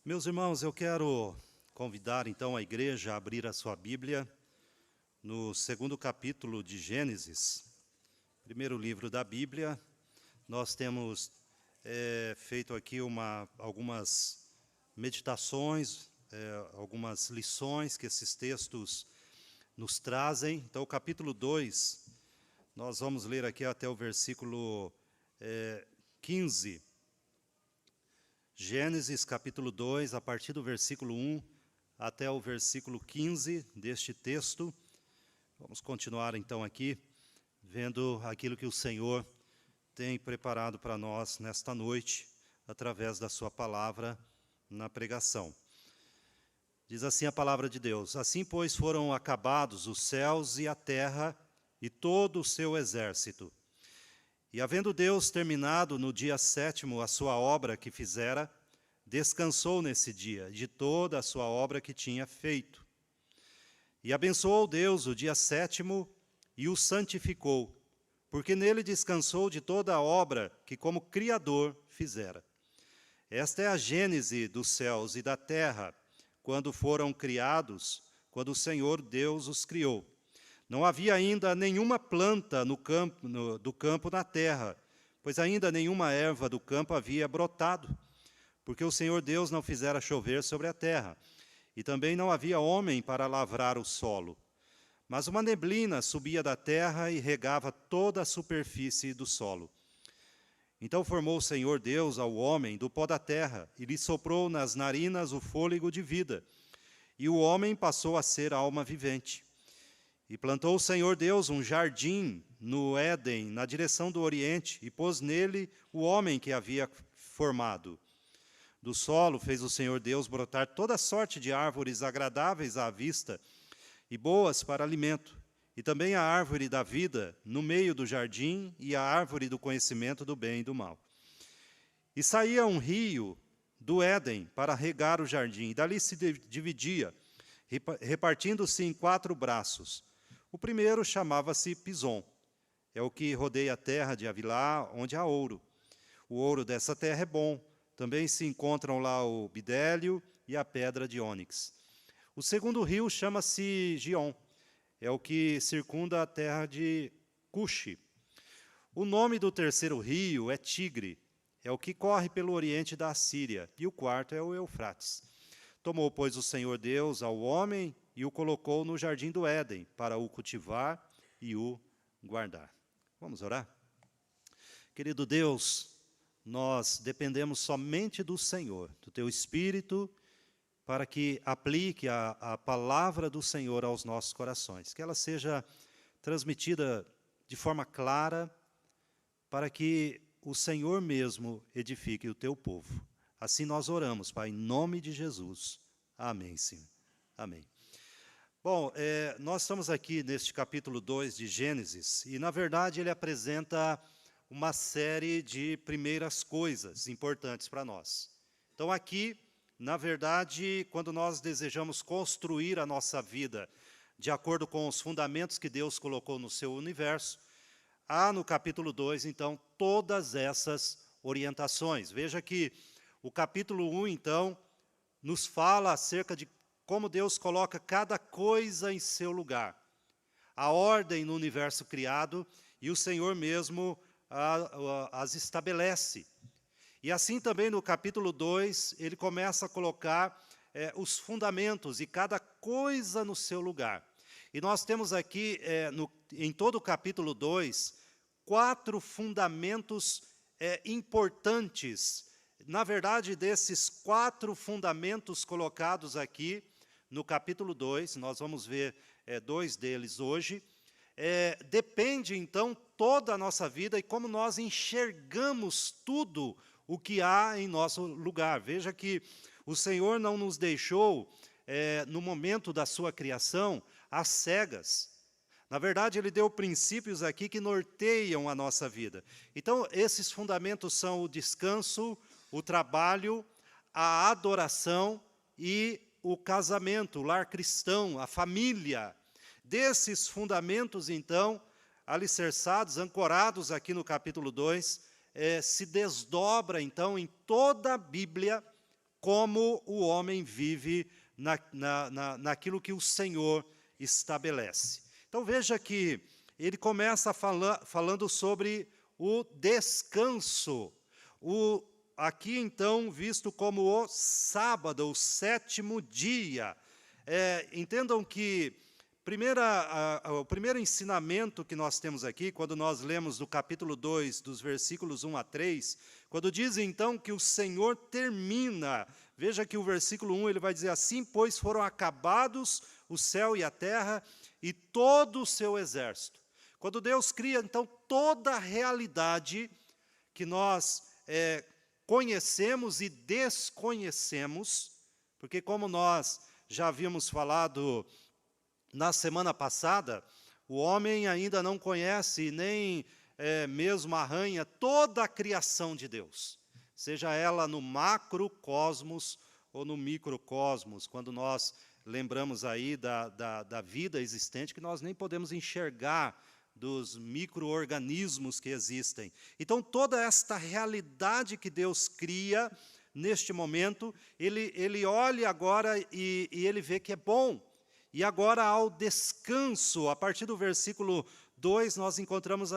Meus irmãos, eu quero convidar então a igreja a abrir a sua Bíblia no segundo capítulo de Gênesis, primeiro livro da Bíblia. Nós temos feito aqui algumas meditações, algumas lições que esses textos nos trazem. Então, o capítulo 2, nós vamos ler aqui até o versículo 15. Gênesis capítulo 2, a partir do versículo 1 até o versículo 15 deste texto. Vamos continuar então aqui, vendo aquilo que o Senhor tem preparado para nós nesta noite, através da sua palavra na pregação. Diz assim a palavra de Deus: Assim, pois, foram acabados os céus e a terra e todo o seu exército. E havendo Deus terminado no dia sétimo a sua obra que fizera, descansou nesse dia de toda a sua obra que tinha feito. E abençoou Deus o dia sétimo e o santificou, porque nele descansou de toda a obra que como Criador fizera. Esta é a gênese dos céus e da terra, quando foram criados, quando o Senhor Deus os criou. Não havia ainda nenhuma planta do campo na terra, pois ainda nenhuma erva do campo havia brotado, porque o Senhor Deus não fizera chover sobre a terra, e também não havia homem para lavrar o solo. Mas uma neblina subia da terra e regava toda a superfície do solo. Então formou o Senhor Deus ao homem do pó da terra, e lhe soprou nas narinas o fôlego de vida, e o homem passou a ser alma vivente. E plantou o Senhor Deus um jardim no Éden, na direção do Oriente, e pôs nele o homem que havia formado. Do solo fez o Senhor Deus brotar toda sorte de árvores agradáveis à vista e boas para alimento, e também a árvore da vida no meio do jardim e a árvore do conhecimento do bem e do mal. E saía um rio do Éden para regar o jardim, e dali se dividia, repartindo-se em 4 braços. O primeiro chamava-se Pison, é o que rodeia a terra de Havilá, onde há ouro. O ouro dessa terra é bom, também se encontram lá o bidélio e a pedra de ônix. O segundo rio chama-se Gion, é o que circunda a terra de Cuxi. O nome do terceiro rio é Tigre, é o que corre pelo oriente da Assíria, e o quarto é o Eufrates. Tomou, pois, o Senhor Deus ao homem e o colocou no jardim do Éden, para o cultivar e o guardar. Vamos orar? Querido Deus, nós dependemos somente do Senhor, do Teu Espírito, para que aplique a palavra do Senhor aos nossos corações, que ela seja transmitida de forma clara, para que o Senhor mesmo edifique o Teu povo. Assim nós oramos, Pai, em nome de Jesus. Amém, Senhor. Amém. Bom, nós estamos aqui neste capítulo 2 de Gênesis, e na verdade ele apresenta uma série de primeiras coisas importantes para nós. Então aqui, na verdade, quando nós desejamos construir a nossa vida de acordo com os fundamentos que Deus colocou no seu universo, há no capítulo 2, então, todas essas orientações. Veja que o capítulo 1, então, nos fala acerca de como Deus coloca cada coisa em seu lugar. A ordem no universo criado, e o Senhor mesmo as estabelece. E assim também no capítulo 2, ele começa a colocar os fundamentos e cada coisa no seu lugar. E nós temos aqui, em todo o capítulo 2, 4 fundamentos importantes. Na verdade, desses 4 fundamentos colocados aqui, no capítulo 2, nós vamos ver 2 deles hoje, depende, então, toda a nossa vida e como nós enxergamos tudo o que há em nosso lugar. Veja que o Senhor não nos deixou, no momento da sua criação, às cegas. Na verdade, Ele deu princípios aqui que norteiam a nossa vida. Então, esses fundamentos são o descanso, o trabalho, a adoração e o casamento, o lar cristão, a família. Desses fundamentos, então, alicerçados, ancorados aqui no capítulo 2, se desdobra, então, em toda a Bíblia, como o homem vive naquilo que o Senhor estabelece. Então veja que ele começa falando sobre o descanso, aqui então visto como o sábado, o 7º dia. Entendam que o primeiro ensinamento que nós temos aqui, quando nós lemos no capítulo 2, dos versículos 1 a 3, quando diz então que o Senhor termina, veja que o versículo 1 ele vai dizer assim: pois foram acabados o céu e a terra e todo o seu exército. Quando Deus cria então toda a realidade que nós conhecemos e desconhecemos, porque como nós já havíamos falado na semana passada, o homem ainda não conhece nem mesmo arranha toda a criação de Deus, seja ela no macrocosmos ou no microcosmos, quando nós lembramos aí da vida existente, que nós nem podemos enxergar dos micro-organismos que existem. Então, toda esta realidade que Deus cria, neste momento, ele olha agora e ele vê que é bom. E agora, ao descanso, a partir do versículo 2, nós encontramos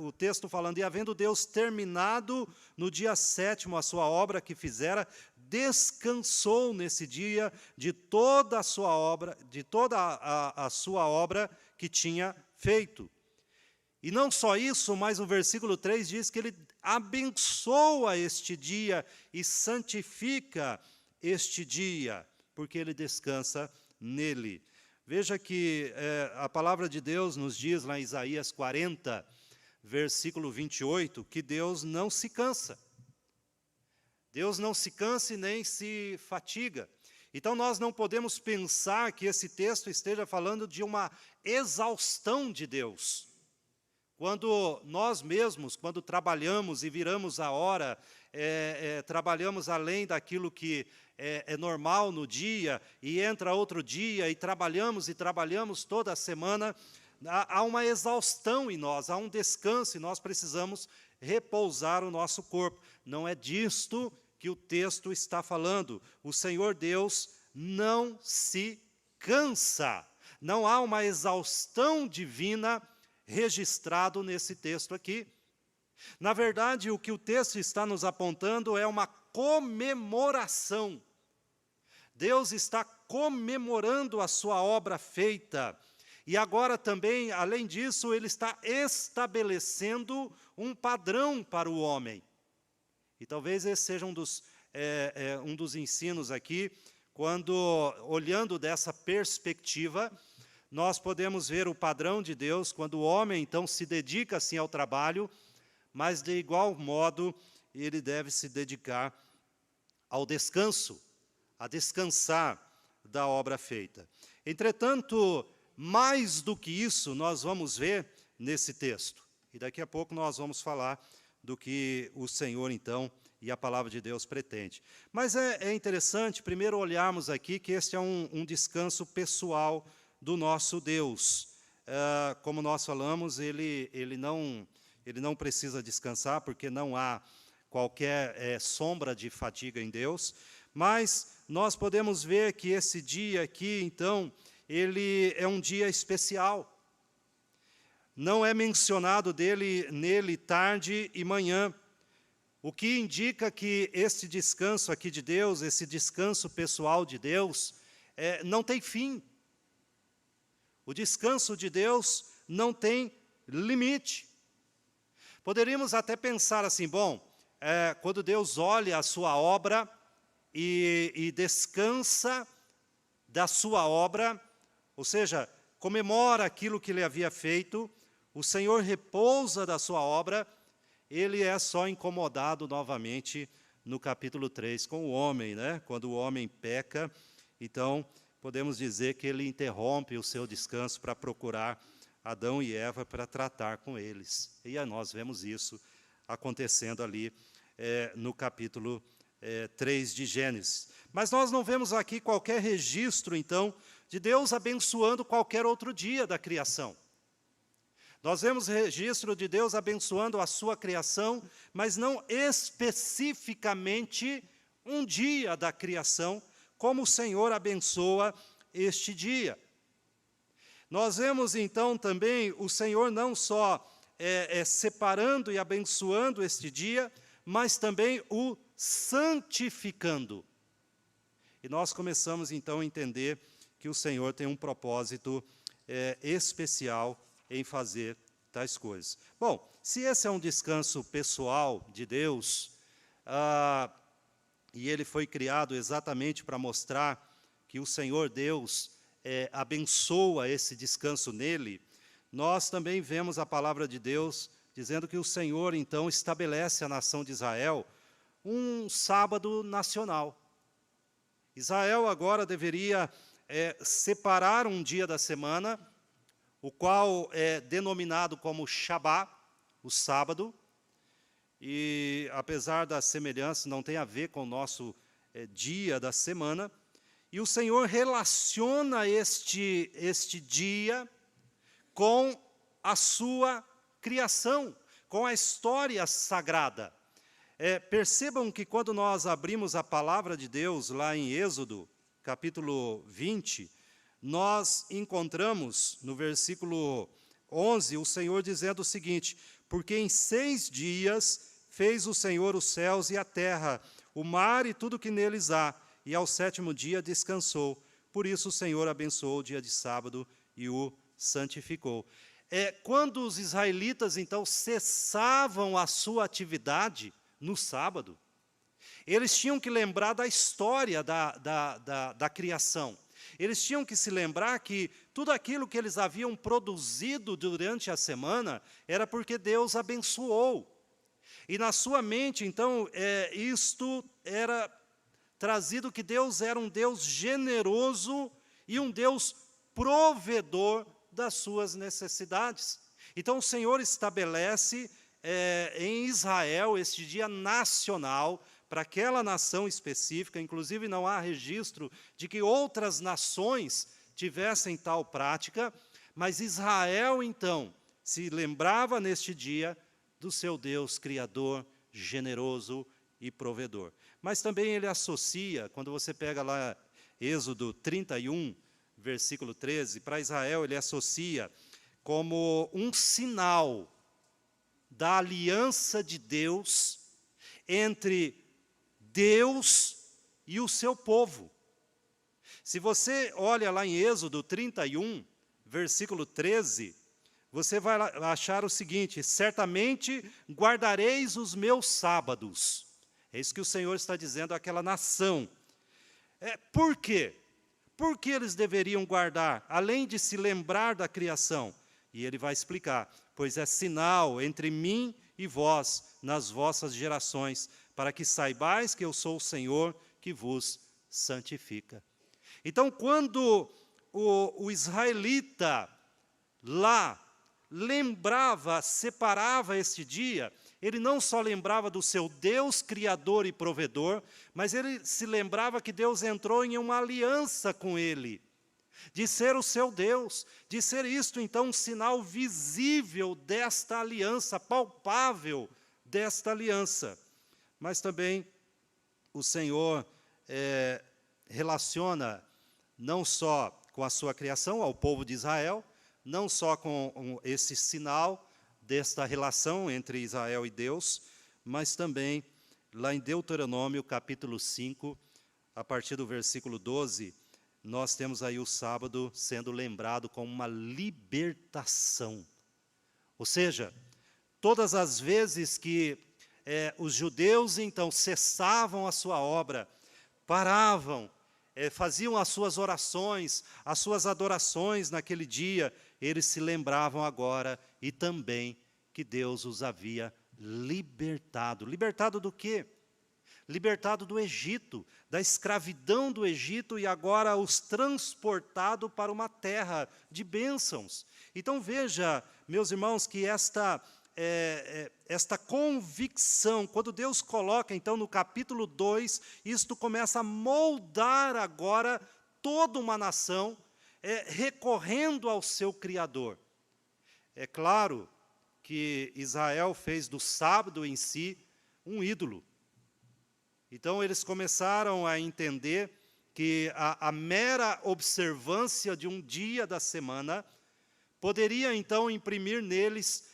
o texto falando: e havendo Deus terminado no dia 7º a sua obra que fizera, descansou nesse dia de toda a sua obra, a sua obra que tinha feito. E não só isso, mas o versículo 3 diz que ele abençoa este dia e santifica este dia, porque ele descansa nele. Veja que a palavra de Deus nos diz lá em Isaías 40, versículo 28, que Deus não se cansa. Deus não se cansa e nem se fatiga. Então nós não podemos pensar que esse texto esteja falando de uma exaustão de Deus. Quando nós mesmos, quando trabalhamos e viramos a hora, trabalhamos além daquilo que é normal no dia, e entra outro dia, e trabalhamos toda a semana, há uma exaustão em nós, há um descanso, e nós precisamos repousar o nosso corpo. Não é disto que o texto está falando. O Senhor Deus não se cansa. Não há uma exaustão divina registrado nesse texto aqui. Na verdade, o que o texto está nos apontando é uma comemoração. Deus está comemorando a sua obra feita. E agora também, além disso, ele está estabelecendo um padrão para o homem. E talvez esse seja um dos ensinos aqui, quando, olhando dessa perspectiva, nós podemos ver o padrão de Deus, quando o homem, então, se dedica, assim, ao trabalho, mas, de igual modo, ele deve se dedicar ao descanso, a descansar da obra feita. Entretanto, mais do que isso, nós vamos ver nesse texto. E daqui a pouco nós vamos falar do que o Senhor, então, e a palavra de Deus pretende. Mas é interessante, primeiro, olharmos aqui que este é um descanso pessoal do nosso Deus. Como nós falamos, ele não precisa descansar, porque não há qualquer sombra de fadiga em Deus, mas nós podemos ver que esse dia aqui, então, ele é um dia especial. Não é mencionado nele tarde e manhã, o que indica que esse descanso aqui de Deus, esse descanso pessoal de Deus, não tem fim. O descanso de Deus não tem limite. Poderíamos até pensar assim, bom, quando Deus olha a sua obra e descansa da sua obra, ou seja, comemora aquilo que ele havia feito, o Senhor repousa da sua obra, ele é só incomodado novamente no capítulo 3 com o homem, né? Quando o homem peca, então podemos dizer que ele interrompe o seu descanso para procurar Adão e Eva para tratar com eles. E nós vemos isso acontecendo ali no capítulo 3 de Gênesis. Mas nós não vemos aqui qualquer registro, então, de Deus abençoando qualquer outro dia da criação. Nós vemos registro de Deus abençoando a sua criação, mas não especificamente um dia da criação, como o Senhor abençoa este dia. Nós vemos então também o Senhor não só separando e abençoando este dia, mas também o santificando. E nós começamos então a entender que o Senhor tem um propósito especial em fazer tais coisas. Bom, se esse é um descanso pessoal de Deus, e ele foi criado exatamente para mostrar que o Senhor Deus abençoa esse descanso nele, nós também vemos a palavra de Deus dizendo que o Senhor, então, estabelece a nação de Israel um sábado nacional. Israel agora deveria separar um dia da semana, o qual é denominado como Shabá, o sábado, e apesar da semelhança, não tem a ver com o nosso dia da semana, e o Senhor relaciona este dia com a sua criação, com a história sagrada. Percebam que quando nós abrimos a palavra de Deus lá em Êxodo, capítulo 20, nós encontramos no versículo 11 o Senhor dizendo o seguinte: porque em 6 dias fez o Senhor os céus e a terra, o mar e tudo que neles há, e ao 7º dia descansou. Por isso o Senhor abençoou o dia de sábado e o santificou. Quando os israelitas, então, cessavam a sua atividade no sábado, eles tinham que lembrar da história da criação. Eles tinham que se lembrar que tudo aquilo que eles haviam produzido durante a semana era porque Deus abençoou. E na sua mente, então, isto era trazido que Deus era um Deus generoso e um Deus provedor das suas necessidades. Então o Senhor estabelece em Israel este dia nacional para aquela nação específica, inclusive não há registro de que outras nações tivessem tal prática, mas Israel então se lembrava neste dia do seu Deus criador, generoso e provedor. Mas também ele associa, quando você pega lá Êxodo 31, versículo 13, para Israel ele associa como um sinal da aliança de Deus entre Deus e o seu povo. Se você olha lá em Êxodo 31, versículo 13, você vai achar o seguinte: certamente guardareis os meus sábados. É isso que o Senhor está dizendo àquela nação. Por quê? Por que eles deveriam guardar, além de se lembrar da criação? E ele vai explicar: pois é sinal entre mim e vós, nas vossas gerações, para que saibais que eu sou o Senhor que vos santifica. Então, quando o israelita lá lembrava, separava este dia, ele não só lembrava do seu Deus criador e provedor, mas ele se lembrava que Deus entrou em uma aliança com ele, de ser o seu Deus, de ser isto então um sinal visível desta aliança, palpável desta aliança. Mas também o Senhor relaciona não só com a sua criação, ao povo de Israel, não só com esse sinal desta relação entre Israel e Deus, mas também lá em Deuteronômio, capítulo 5, a partir do versículo 12, nós temos aí o sábado sendo lembrado como uma libertação. Ou seja, todas as vezes que os judeus, então, cessavam a sua obra, paravam, faziam as suas orações, as suas adorações naquele dia, eles se lembravam agora e também que Deus os havia libertado. Libertado do quê? Libertado do Egito, da escravidão do Egito, e agora os transportado para uma terra de bênçãos. Então veja, meus irmãos, que esta convicção, quando Deus coloca, então, no capítulo 2, isto começa a moldar agora toda uma nação, recorrendo ao seu Criador. É claro que Israel fez do sábado em si um ídolo. Então, eles começaram a entender que a mera observância de um dia da semana poderia, então, imprimir neles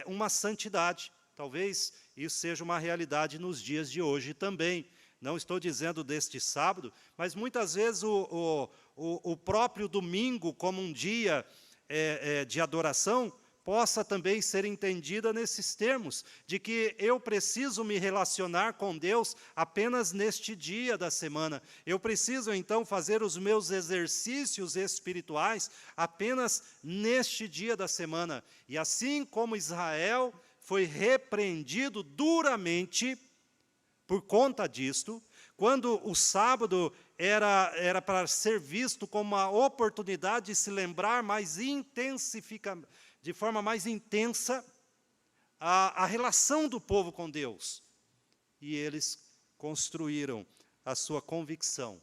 uma santidade. Talvez isso seja uma realidade nos dias de hoje também. Não estou dizendo deste sábado, mas muitas vezes o próprio domingo, como um dia de adoração, possa também ser entendida nesses termos, de que eu preciso me relacionar com Deus apenas neste dia da semana. Eu preciso, então, fazer os meus exercícios espirituais apenas neste dia da semana. E assim como Israel foi repreendido duramente por conta disto, quando o sábado era para ser visto como uma oportunidade de se lembrar de forma mais intensa a relação do povo com Deus. E eles construíram a sua convicção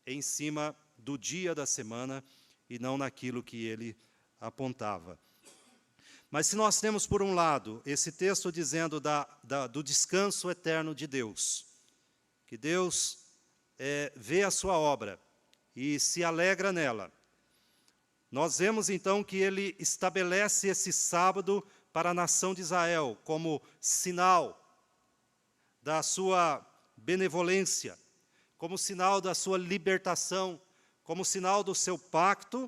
em cima do dia da semana e não naquilo que ele apontava. Mas se nós temos, por um lado, esse texto dizendo do descanso eterno de Deus, que Deus vê a sua obra e se alegra nela, nós vemos então que ele estabelece esse sábado para a nação de Israel como sinal da sua benevolência, como sinal da sua libertação, como sinal do seu pacto.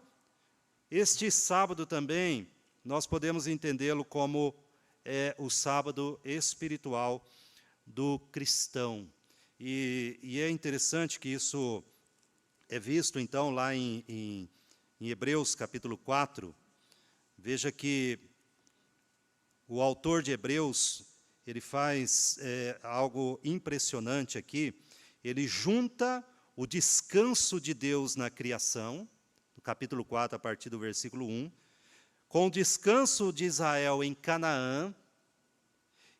Este sábado também nós podemos entendê-lo como o sábado espiritual do cristão. E é interessante que isso é visto, então, lá em Hebreus, capítulo 4. Veja que o autor de Hebreus, ele faz algo impressionante aqui. Ele junta o descanso de Deus na criação, no capítulo 4, a partir do versículo 1, com o descanso de Israel em Canaã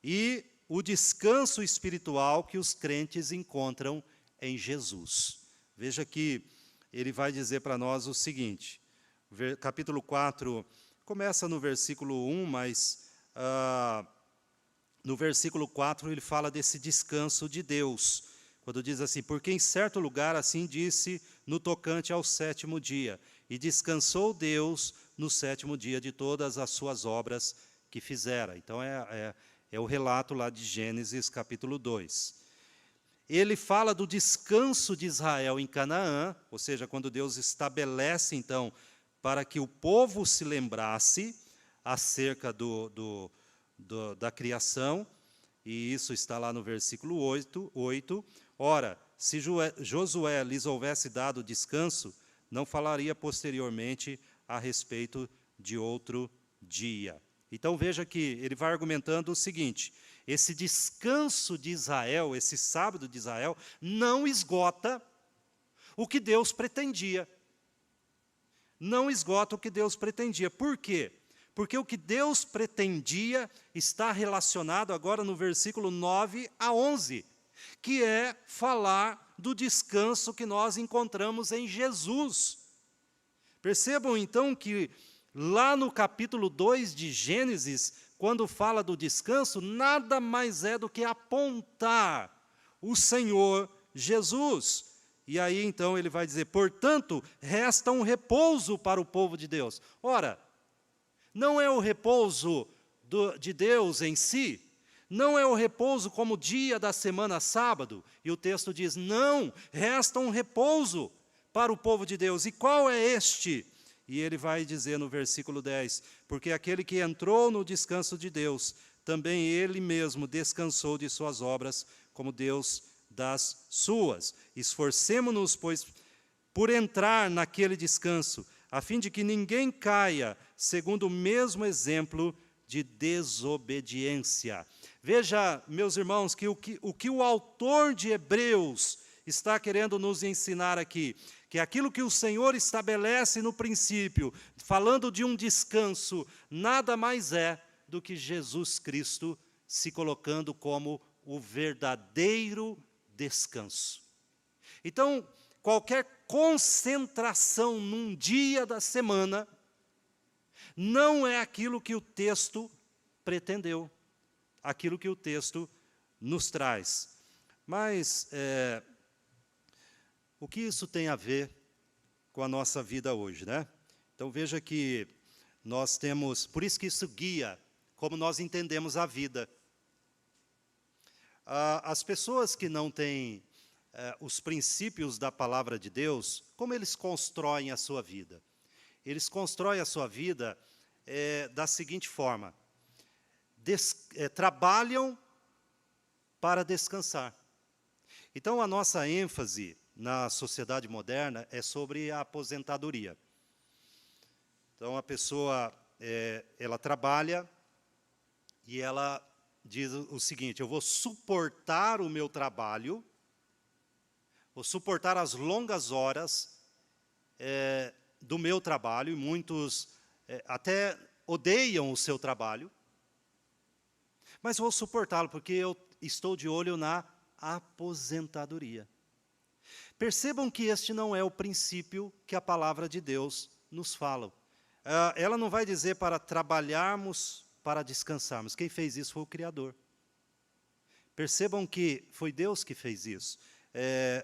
e o descanso espiritual que os crentes encontram em Jesus. Veja que ele vai dizer para nós o seguinte, capítulo 4, começa no versículo 1, mas no versículo 4 ele fala desse descanso de Deus, quando diz assim: porque em certo lugar assim disse no tocante ao sétimo dia, e descansou Deus no sétimo dia de todas as suas obras que fizera. Então é o relato lá de Gênesis, capítulo 2. Ele fala do descanso de Israel em Canaã, ou seja, quando Deus estabelece, então, para que o povo se lembrasse acerca da criação, e isso está lá no versículo 8. Ora, se Josué lhes houvesse dado descanso, não falaria posteriormente a respeito de outro dia. Então veja que ele vai argumentando o seguinte: esse descanso de Israel, esse sábado de Israel, não esgota o que Deus pretendia. Não esgota o que Deus pretendia. Por quê? Porque o que Deus pretendia está relacionado agora no versículo 9 a 11, que é falar do descanso que nós encontramos em Jesus. Percebam então que lá no capítulo 2 de Gênesis, quando fala do descanso, nada mais é do que apontar o Senhor Jesus. E aí então ele vai dizer: portanto, resta um repouso para o povo de Deus. Ora, não é o repouso de Deus em si, não é o repouso como dia da semana sábado, e o texto diz: não, resta um repouso para o povo de Deus. E qual é este? E ele vai dizer no versículo 10, porque aquele que entrou no descanso de Deus, também ele mesmo descansou de suas obras, como Deus das suas. Esforcemo-nos, pois, por entrar naquele descanso, a fim de que ninguém caia segundo o mesmo exemplo de desobediência. Veja, meus irmãos, que o que o autor de Hebreus está querendo nos ensinar aqui, que aquilo que o Senhor estabelece no princípio, falando de um descanso, nada mais é do que Jesus Cristo se colocando como o verdadeiro descanso. Então, qualquer concentração num dia da semana não é aquilo que o texto pretendeu, aquilo que o texto nos traz. Mas o que isso tem a ver com a nossa vida hoje, né? Então veja que nós temos, por isso que isso guia como nós entendemos a vida. As pessoas que não têm os princípios da palavra de Deus, como eles constroem a sua vida? Eles constroem a sua vida da seguinte forma: trabalham para descansar. Então, a nossa ênfase na sociedade moderna é sobre a aposentadoria. Então, a pessoa, ela trabalha e ela diz o seguinte: eu vou suportar o meu trabalho, vou suportar as longas horas do meu trabalho, e muitos até odeiam o seu trabalho, mas vou suportá-lo porque eu estou de olho na aposentadoria. Percebam que este não é o princípio que a palavra de Deus nos fala. Ela não vai dizer para trabalharmos para descansarmos. Quem fez isso foi o Criador. Percebam que foi Deus que fez isso.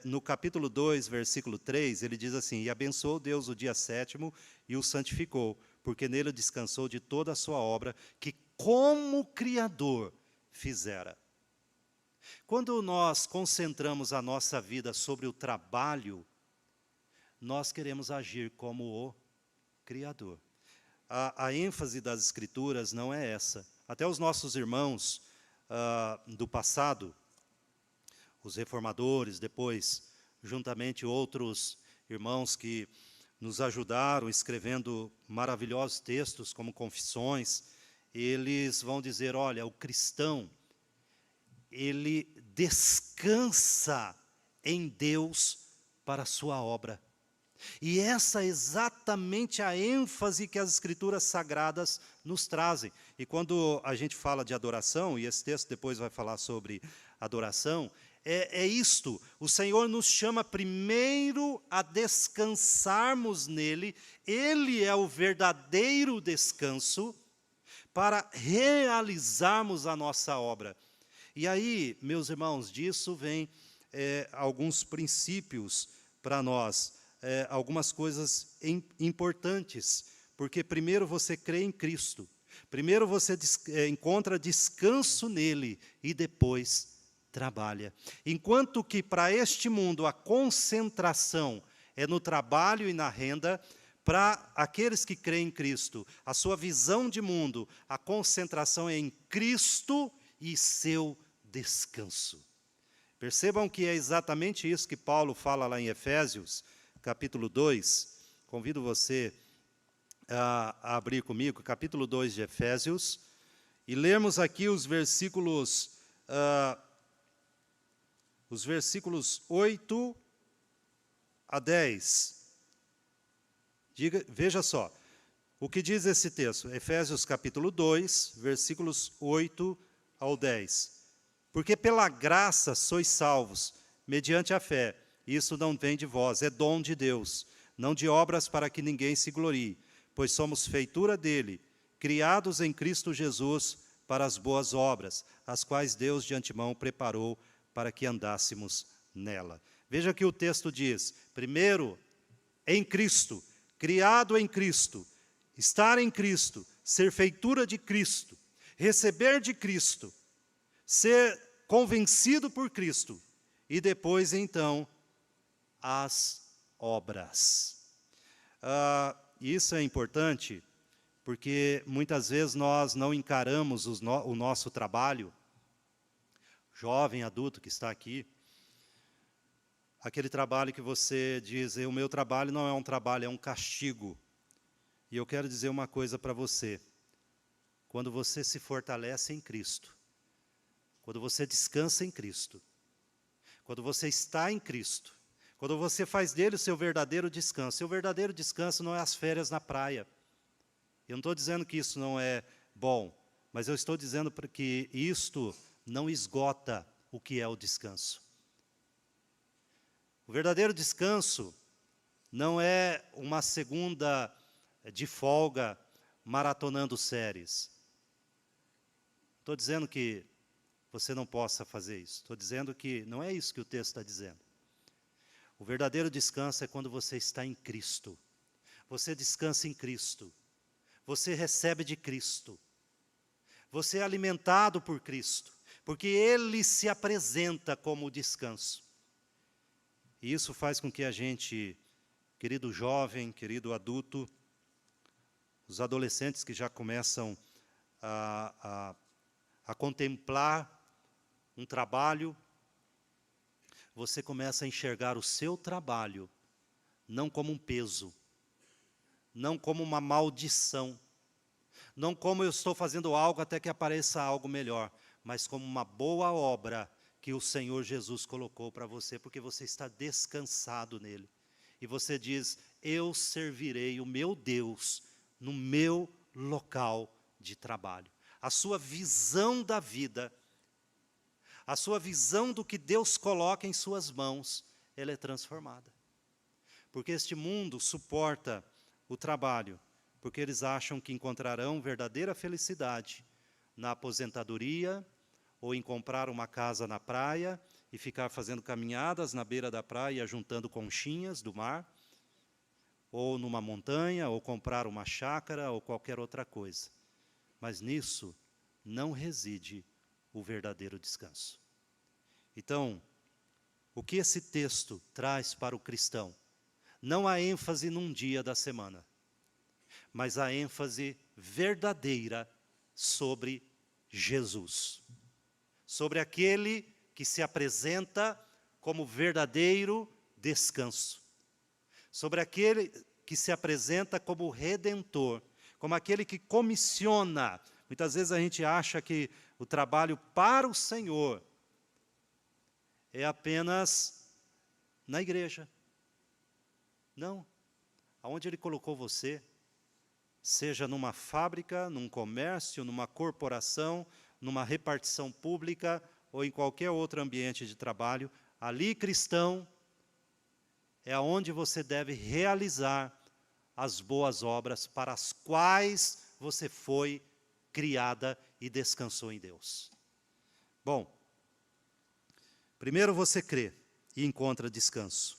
No capítulo 2, versículo 3, ele diz assim: e abençoou Deus o dia sétimo e o santificou, porque nele descansou de toda a sua obra, que como Criador fizera. Quando nós concentramos a nossa vida sobre o trabalho, nós queremos agir como o Criador. A ênfase das Escrituras não é essa. Até os nossos irmãos do passado, os reformadores, depois, juntamente outros irmãos que nos ajudaram escrevendo maravilhosos textos, como Confissões, eles vão dizer: olha, o cristão, ele descansa em Deus para a sua obra. E essa é exatamente a ênfase que as Escrituras Sagradas nos trazem. E quando a gente fala de adoração, e esse texto depois vai falar sobre adoração, é isto: o Senhor nos chama primeiro a descansarmos nele, Ele é o verdadeiro descanso, para realizarmos a nossa obra. E aí, meus irmãos, disso vem alguns princípios para nós, algumas coisas importantes, porque primeiro você crê em Cristo, primeiro você encontra descanso nele e depois trabalha. Enquanto que para este mundo a concentração é no trabalho e na renda, para aqueles que creem em Cristo, a sua visão de mundo, a concentração é em Cristo e seu descanso. Percebam que é exatamente isso que Paulo fala lá em Efésios, capítulo 2. Convido você a abrir comigo, capítulo 2 de Efésios, e lermos aqui os versículos 8 a 10. Veja só, o que diz esse texto, Efésios capítulo 2, versículos 8 ao 10. Porque pela graça sois salvos, mediante a fé. Isso não vem de vós, é dom de Deus, não de obras para que ninguém se glorie, pois somos feitura dele, criados em Cristo Jesus para as boas obras, as quais Deus de antemão preparou para que andássemos nela. Veja que o texto diz: primeiro, em Cristo, criado em Cristo, estar em Cristo, ser feitura de Cristo, receber de Cristo, ser convencido por Cristo, e depois, então, as obras. Isso é importante, porque muitas vezes nós não encaramos o nosso trabalho, jovem, adulto que está aqui, aquele trabalho que você diz: o meu trabalho não é um trabalho, é um castigo. E eu quero dizer uma coisa para você: quando você se fortalece em Cristo, quando você descansa em Cristo, quando você está em Cristo, quando você faz dele o seu verdadeiro descanso. Seu verdadeiro descanso não é as férias na praia. Eu não estou dizendo que isso não é bom, mas eu estou dizendo que isto não esgota o que é o descanso. O verdadeiro descanso não é uma segunda de folga maratonando séries. Estou dizendo que você não possa fazer isso. Estou dizendo que não é isso que o texto está dizendo. O verdadeiro descanso é quando você está em Cristo. Você descansa em Cristo. Você recebe de Cristo. Você é alimentado por Cristo. Porque Ele se apresenta como o descanso. E isso faz com que a gente, querido jovem, querido adulto, os adolescentes que já começam a contemplar um trabalho, você começa a enxergar o seu trabalho não como um peso, não como uma maldição, não como eu estou fazendo algo até que apareça algo melhor, mas como uma boa obra que o Senhor Jesus colocou para você, porque você está descansado nele. E você diz, eu servirei o meu Deus no meu local de trabalho. A sua visão da vida, a sua visão do que Deus coloca em suas mãos, ela é transformada. Porque este mundo suporta o trabalho, porque eles acham que encontrarão verdadeira felicidade na aposentadoria, ou em comprar uma casa na praia e ficar fazendo caminhadas na beira da praia, juntando conchinhas do mar, ou numa montanha, ou comprar uma chácara, ou qualquer outra coisa. Mas nisso não reside o verdadeiro descanso. Então, o que esse texto traz para o cristão? Não há ênfase num dia da semana, mas a ênfase verdadeira sobre Jesus. Sobre aquele que se apresenta como verdadeiro descanso. Sobre aquele que se apresenta como redentor, como aquele que comissiona. Muitas vezes a gente acha que o trabalho para o Senhor é apenas na igreja. Não. Aonde Ele colocou você, seja numa fábrica, num comércio, numa corporação, numa repartição pública ou em qualquer outro ambiente de trabalho, ali, cristão, é aonde você deve realizar as boas obras para as quais você foi criada e descansou em Deus. Bom, primeiro você crê e encontra descanso,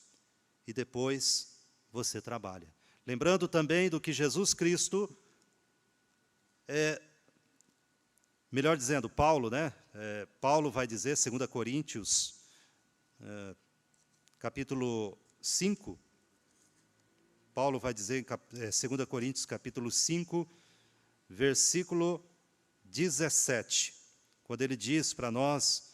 e depois você trabalha. Lembrando também do que Jesus Cristo, melhor dizendo, Paulo, né? Paulo vai dizer, 2 Coríntios, capítulo 5, Paulo vai dizer em 2 Coríntios, capítulo 5, versículo 17, quando ele diz para nós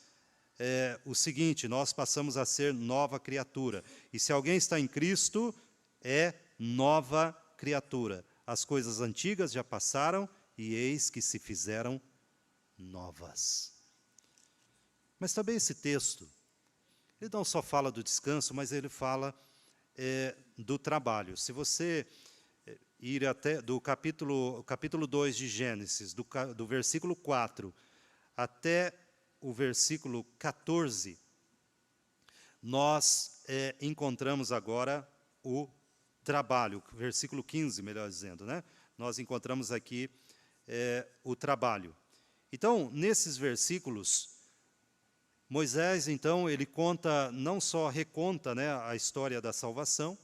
o seguinte, nós passamos a ser nova criatura, e se alguém está em Cristo, é nova criatura. As coisas antigas já passaram, e eis que se fizeram novas. Mas também esse texto, ele não só fala do descanso, mas ele fala do trabalho. Se você ir até do capítulo 2 de Gênesis, do versículo 4 até o versículo 14, nós encontramos agora o trabalho, versículo 15, melhor dizendo, né? Nós encontramos aqui o trabalho. Então, nesses versículos, Moisés, então, ele conta, não só reconta, né, a história da salvação,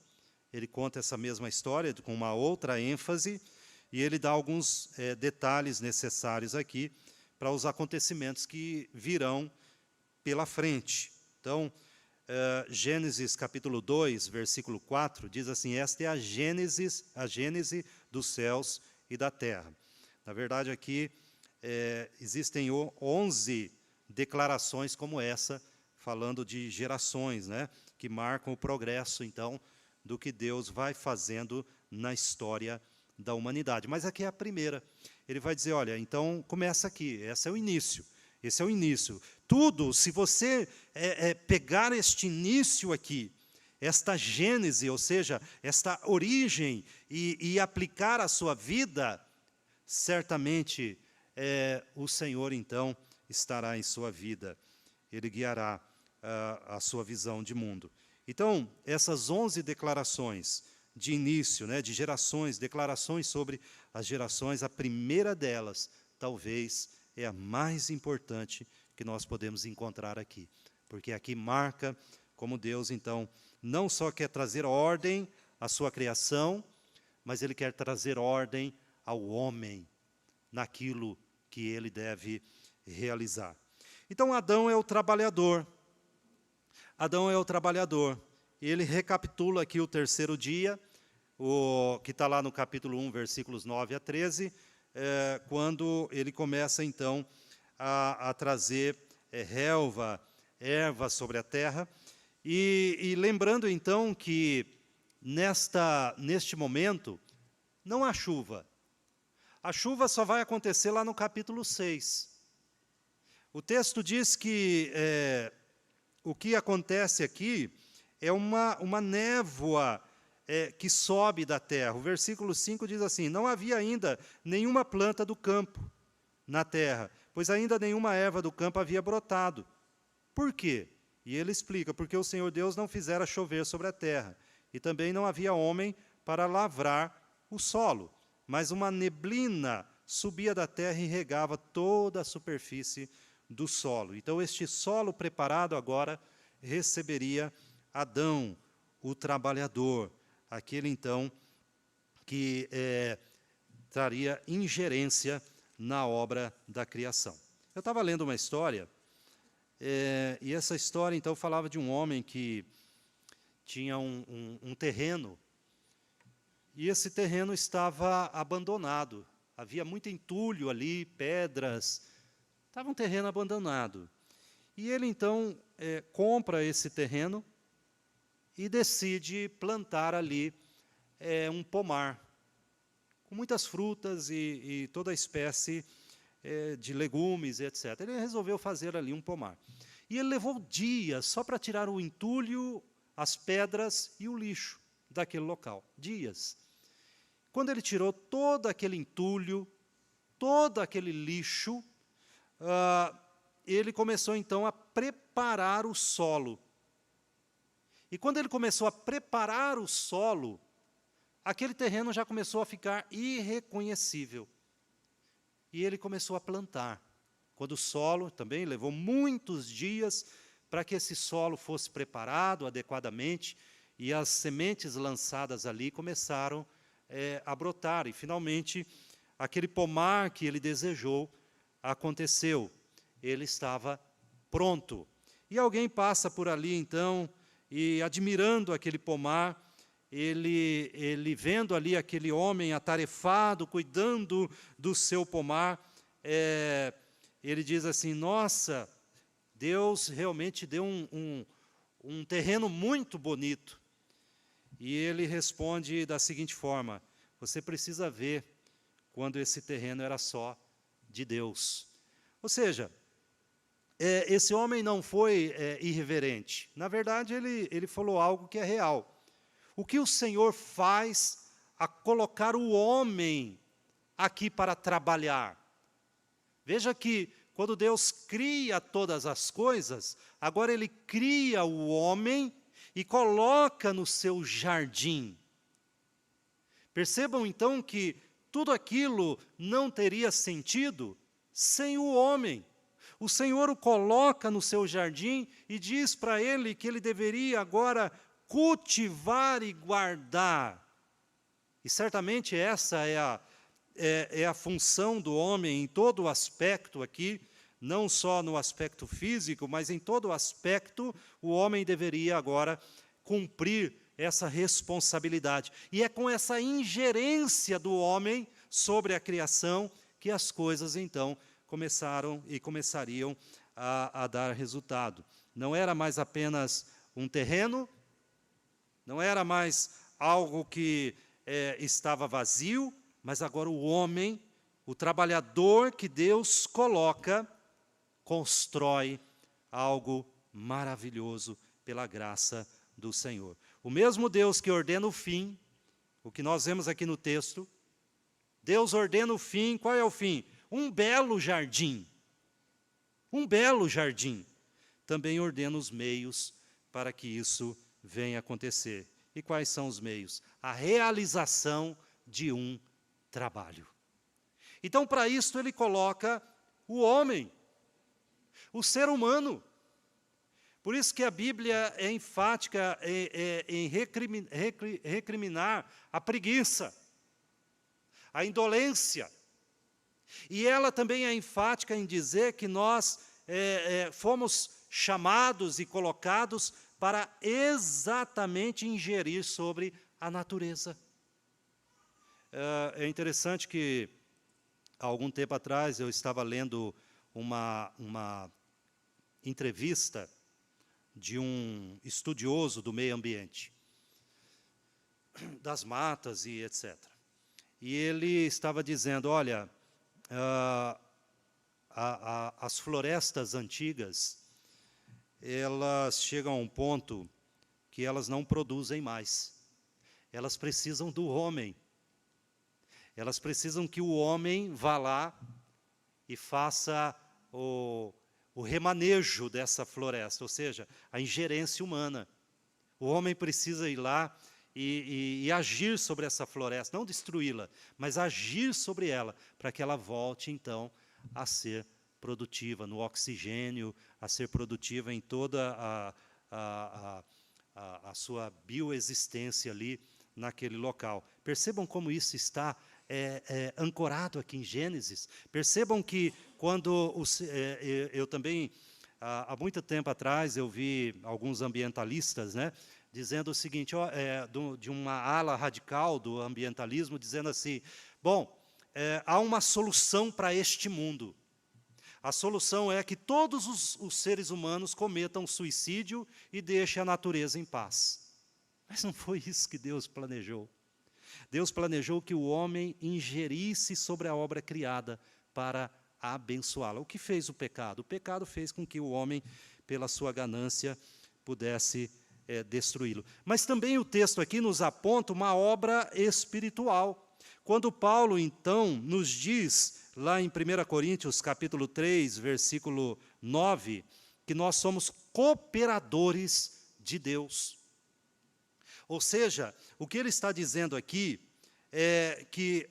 ele conta essa mesma história com uma outra ênfase, e ele dá alguns detalhes necessários aqui para os acontecimentos que virão pela frente. Então, Gênesis capítulo 2, versículo 4, diz assim, esta é a gênese dos céus e da terra. Na verdade, aqui existem 11 declarações como essa, falando de gerações, né, que marcam o progresso, então, do que Deus vai fazendo na história da humanidade. Mas aqui é a primeira. Ele vai dizer, olha, então começa aqui, esse é o início. Esse é o início. Tudo, se você pegar este início aqui, esta gênese, ou seja, esta origem, e aplicar à sua vida, certamente o Senhor, então, estará em sua vida. Ele guiará a sua visão de mundo. Então, essas 11 declarações de início, né, de gerações, declarações sobre as gerações, a primeira delas, talvez, é a mais importante que nós podemos encontrar aqui. Porque aqui marca como Deus, então, não só quer trazer ordem à sua criação, mas Ele quer trazer ordem ao homem naquilo que ele deve realizar. Então, Adão é o trabalhador. Adão é o trabalhador. Ele recapitula aqui o terceiro dia, que está lá no capítulo 1, versículos 9 a 13, quando ele começa, então, a trazer relva, erva sobre a terra. E lembrando, então, que neste momento não há chuva. A chuva só vai acontecer lá no capítulo 6. O texto diz que o que acontece aqui é uma névoa que sobe da terra. O versículo 5 diz assim: não havia ainda nenhuma planta do campo na terra, pois ainda nenhuma erva do campo havia brotado. Por quê? E ele explica: porque o Senhor Deus não fizera chover sobre a terra, e também não havia homem para lavrar o solo, mas uma neblina subia da terra e regava toda a superfície do solo. Então, este solo preparado agora receberia Adão, o trabalhador, aquele, então, que traria ingerência na obra da criação. Eu estava lendo uma história, e essa história, então, falava de um homem que tinha um terreno, e esse terreno estava abandonado. Havia muito entulho ali, pedras, estava um terreno abandonado. E ele, então, compra esse terreno e decide plantar ali um pomar, com muitas frutas e toda espécie de legumes, etc. Ele resolveu fazer ali um pomar. E ele levou dias só para tirar o entulho, as pedras e o lixo daquele local. Dias. Quando ele tirou todo aquele entulho, todo aquele lixo, ele começou, então, a preparar o solo. E quando ele começou a preparar o solo, aquele terreno já começou a ficar irreconhecível. E ele começou a plantar. Quando o solo também levou muitos dias para que esse solo fosse preparado adequadamente, e as sementes lançadas ali começaram a brotar. E, finalmente, aquele pomar que ele desejou aconteceu. Ele estava pronto. E alguém passa por ali, então, e admirando aquele pomar, ele vendo ali aquele homem atarefado, cuidando do seu pomar, ele diz assim: nossa, Deus realmente deu um terreno muito bonito. E ele responde da seguinte forma: você precisa ver quando esse terreno era só de Deus. Ou seja, esse homem não foi irreverente. Na verdade, ele falou algo que é real. O que o Senhor faz a colocar o homem aqui para trabalhar? Veja que quando Deus cria todas as coisas, agora Ele cria o homem e coloca no seu jardim. Percebam, então, que tudo aquilo não teria sentido sem o homem. O Senhor o coloca no seu jardim e diz para ele que ele deveria agora cultivar e guardar. E certamente essa é a função do homem em todo o aspecto aqui, não só no aspecto físico, mas em todo o aspecto o homem deveria agora cumprir essa responsabilidade. E é com essa ingerência do homem sobre a criação que as coisas, então, começaram e começariam a dar resultado. Não era mais apenas um terreno, não era mais algo que estava vazio, mas agora o homem, o trabalhador que Deus coloca, constrói algo maravilhoso pela graça do Senhor. O mesmo Deus que ordena o fim, o que nós vemos aqui no texto, Deus ordena o fim. Qual é o fim? Um belo jardim. Um belo jardim. Também ordena os meios para que isso venha acontecer. E quais são os meios? A realização de um trabalho. Então, para isto, ele coloca o homem. o ser humano. Por isso que a Bíblia é enfática em recriminar a preguiça, a indolência. E ela também é enfática em dizer que nós fomos chamados e colocados para exatamente ingerir sobre a natureza. É interessante que, há algum tempo atrás, eu estava lendo uma entrevista de um estudioso do meio ambiente, das matas e etc. E ele estava dizendo, olha, as florestas antigas, elas chegam a um ponto que elas não produzem mais. Elas precisam do homem. Elas precisam que o homem vá lá e faça o remanejo dessa floresta, ou seja, a ingerência humana. O homem precisa ir lá e agir sobre essa floresta, não destruí-la, mas agir sobre ela, para que ela volte, então, a ser produtiva no oxigênio, a ser produtiva em toda a sua bioexistência ali naquele local. Percebam como isso está ancorado aqui em Gênesis. Percebam que quando eu também, há muito tempo atrás, eu vi alguns ambientalistas, né, dizendo o seguinte, de uma ala radical do ambientalismo, dizendo assim, bom, há uma solução para este mundo. A solução é que todos os seres humanos cometam suicídio e deixem a natureza em paz. Mas não foi isso que Deus planejou. Deus planejou que o homem ingerisse sobre a obra criada para abençoá-la. O que fez o pecado? O pecado fez com que o homem, pela sua ganância, pudesse destruí-lo. Mas também o texto aqui nos aponta uma obra espiritual. Quando Paulo, então, nos diz, lá em 1 Coríntios, capítulo 3, versículo 9, que nós somos cooperadores de Deus. Ou seja, o que ele está dizendo aqui é que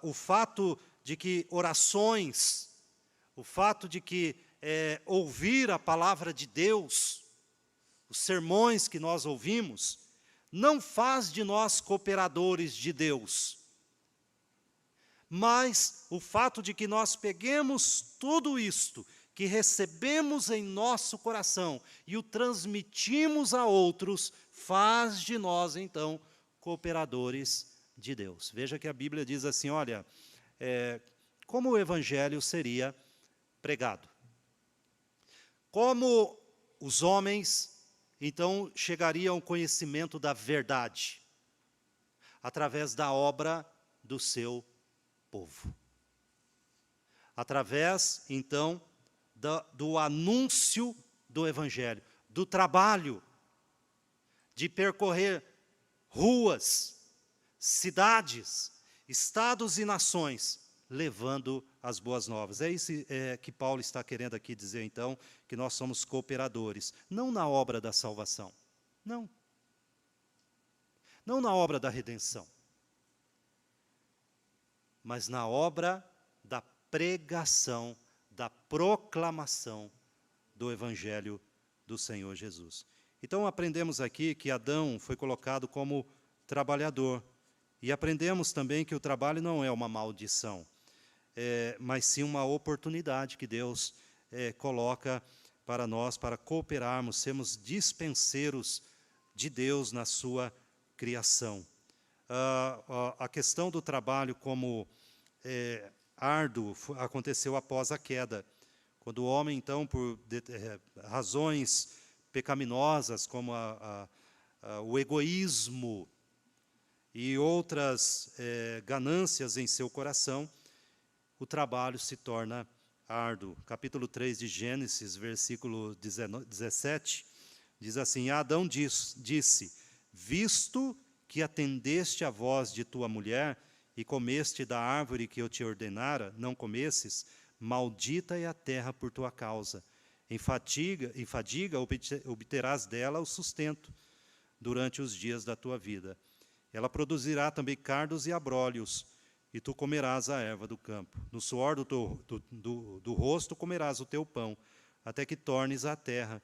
o fato de que orações, o fato de que ouvir a palavra de Deus, os sermões que nós ouvimos, não faz de nós cooperadores de Deus. Mas o fato de que nós peguemos tudo isto, que recebemos em nosso coração e o transmitimos a outros, faz de nós, então, cooperadores de Deus. Veja que a Bíblia diz assim, olha, como o Evangelho seria pregado. Como os homens, então, chegariam ao conhecimento da verdade, através da obra do seu povo. Através, então, do anúncio do Evangelho, do trabalho de percorrer ruas, cidades, estados e nações, levando as boas novas. É isso que Paulo está querendo aqui dizer, então, que nós somos cooperadores, não na obra da salvação, não. Não na obra da redenção, mas na obra da pregação, da proclamação do Evangelho do Senhor Jesus. Então, aprendemos aqui que Adão foi colocado como trabalhador. E aprendemos também que o trabalho não é uma maldição, mas sim uma oportunidade que Deus coloca para nós, para cooperarmos, sermos dispenseiros de Deus na sua criação. A questão do trabalho como árduo aconteceu após a queda, quando o homem, então, por razões pecaminosas, como o egoísmo e outras ganâncias em seu coração, o trabalho se torna árduo. Capítulo 3 de Gênesis, versículo 17, diz assim, Adão disse, visto que atendeste à voz de tua mulher e comeste da árvore que eu te ordenara, não comesses, maldita é a terra por tua causa. Em fadiga obterás dela o sustento durante os dias da tua vida. Ela produzirá também cardos e abrolhos, e tu comerás a erva do campo. No suor do rosto comerás o teu pão, até que tornes a terra.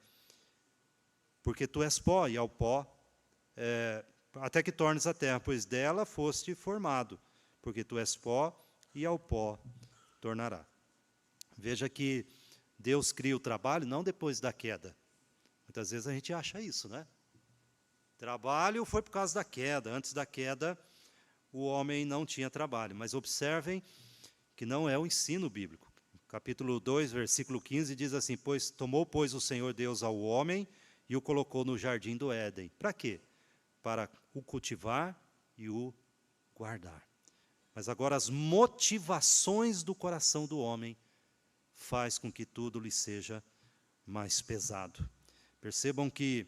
Porque tu és pó, e ao pó, até que tornes a terra, pois dela foste formado. Porque tu és pó, e ao pó tornará. Veja que Deus cria o trabalho não depois da queda. Muitas vezes a gente acha isso, né? Trabalho foi por causa da queda. Antes da queda, o homem não tinha trabalho. Mas observem que não é o ensino bíblico. Capítulo 2, versículo 15, diz assim: Tomou, pois, o Senhor Deus ao homem e o colocou no jardim do Éden. Para quê? Para o cultivar e o guardar. Mas agora as motivações do coração do homem faz com que tudo lhe seja mais pesado. Percebam que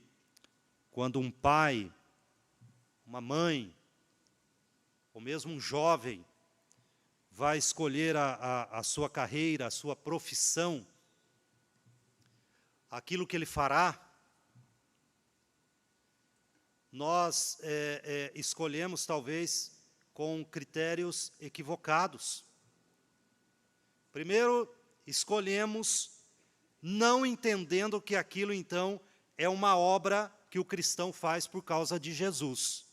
quando um pai, uma mãe, ou mesmo um jovem, vai escolher a sua carreira, a sua profissão, aquilo que ele fará, nós escolhemos talvez com critérios equivocados. Primeiro, escolhemos não entendendo que aquilo então é uma obra que o cristão faz por causa de Jesus.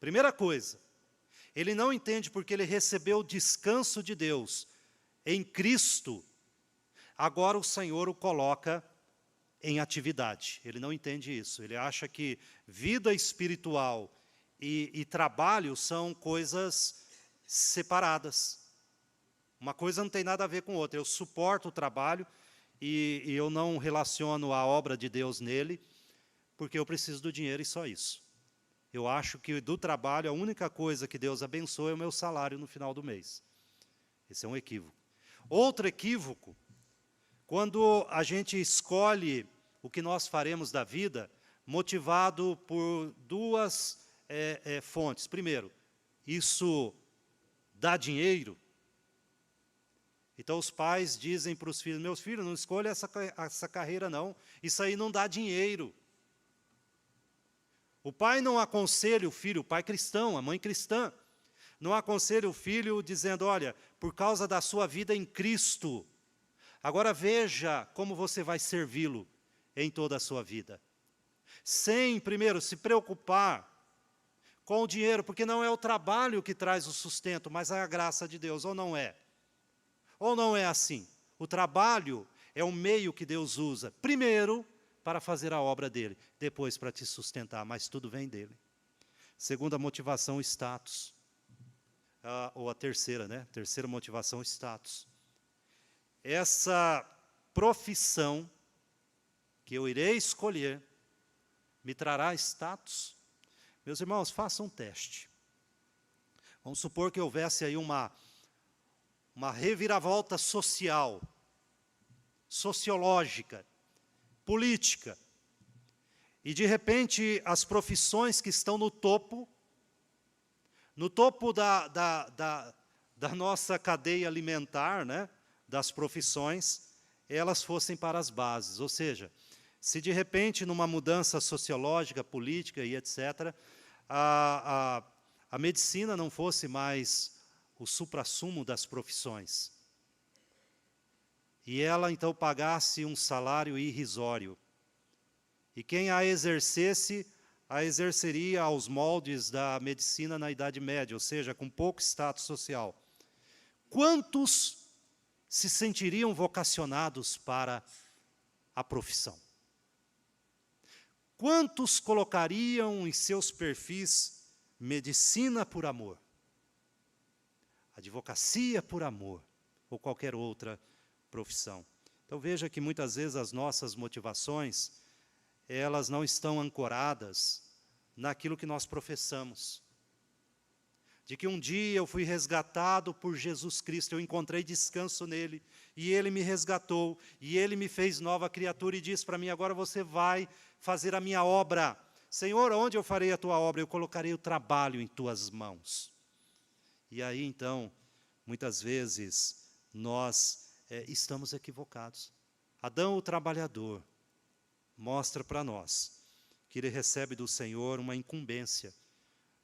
Primeira coisa, ele não entende porque ele recebeu o descanso de Deus em Cristo, agora o Senhor o coloca em atividade. Ele não entende isso, ele acha que vida espiritual e trabalho são coisas separadas. Uma coisa não tem nada a ver com outra. Eu suporto o trabalho e eu não relaciono a obra de Deus nele, porque eu preciso do dinheiro e só isso. Eu acho que do trabalho a única coisa que Deus abençoa é o meu salário no final do mês. Esse é um equívoco. Outro equívoco, quando a gente escolhe o que nós faremos da vida, motivado por duas fontes. Primeiro, isso dá dinheiro. Então os pais dizem para os filhos: meus filhos, não escolha essa carreira não, isso aí não dá dinheiro. O pai não aconselha o filho, o pai cristão, a mãe cristã, não aconselha o filho dizendo: olha, por causa da sua vida em Cristo, agora veja como você vai servi-lo em toda a sua vida. Sem, primeiro, se preocupar com o dinheiro, porque não é o trabalho que traz o sustento, mas é a graça de Deus, ou não é? Ou não é assim? O trabalho é o meio que Deus usa, primeiro, para fazer a obra dele, depois para te sustentar, mas tudo vem dele. Segunda motivação, status. Ou a terceira, né? Terceira motivação, status. Essa profissão que eu irei escolher me trará status? Meus irmãos, façam um teste. Vamos supor que houvesse aí uma reviravolta social, sociológica, política, e de repente as profissões que estão no topo da nossa cadeia alimentar, né, das profissões, elas fossem para as bases. Ou seja, se de repente numa mudança sociológica, política e etc., a medicina não fosse mais o suprassumo das profissões, e ela então pagasse um salário irrisório, e quem a exerceria aos moldes da medicina na Idade Média, ou seja, com pouco status social, quantos se sentiriam vocacionados para a profissão? Quantos colocariam em seus perfis medicina por amor, advocacia por amor, ou qualquer outra profissão? Então veja que muitas vezes as nossas motivações, elas não estão ancoradas naquilo que nós professamos. De que um dia eu fui resgatado por Jesus Cristo, eu encontrei descanso nele, e ele me resgatou, e ele me fez nova criatura, e disse para mim: agora você vai fazer a minha obra. Senhor, onde eu farei a tua obra? Eu colocarei o trabalho em tuas mãos. E aí então, muitas vezes, nós estamos equivocados. Adão, o trabalhador, mostra para nós que ele recebe do Senhor uma incumbência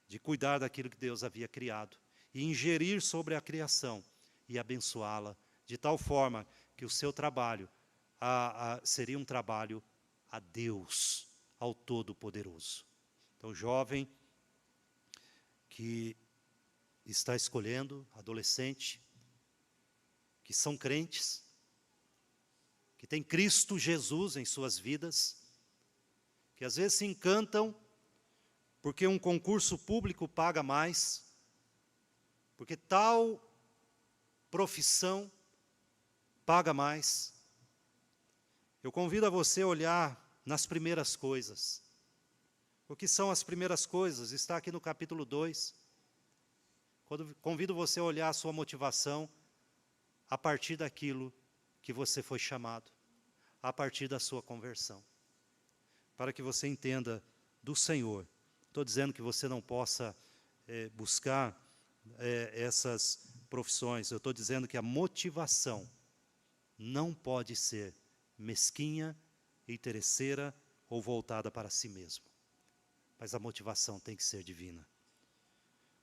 de cuidar daquilo que Deus havia criado e ingerir sobre a criação e abençoá-la, de tal forma que o seu trabalho seria um trabalho a Deus, ao Todo-Poderoso. Então, jovem que está escolhendo, adolescente, que são crentes, que tem Cristo Jesus em suas vidas, que às vezes se encantam porque um concurso público paga mais, porque tal profissão paga mais. Eu convido a você a olhar nas primeiras coisas. O que são as primeiras coisas? Está aqui no capítulo 2. Convido você a olhar a sua motivação a partir daquilo que você foi chamado, a partir da sua conversão. Para que você entenda do Senhor. Estou dizendo que você não possa buscar essas profissões. Eu estou dizendo que a motivação não pode ser mesquinha, interesseira ou voltada para si mesmo. Mas a motivação tem que ser divina.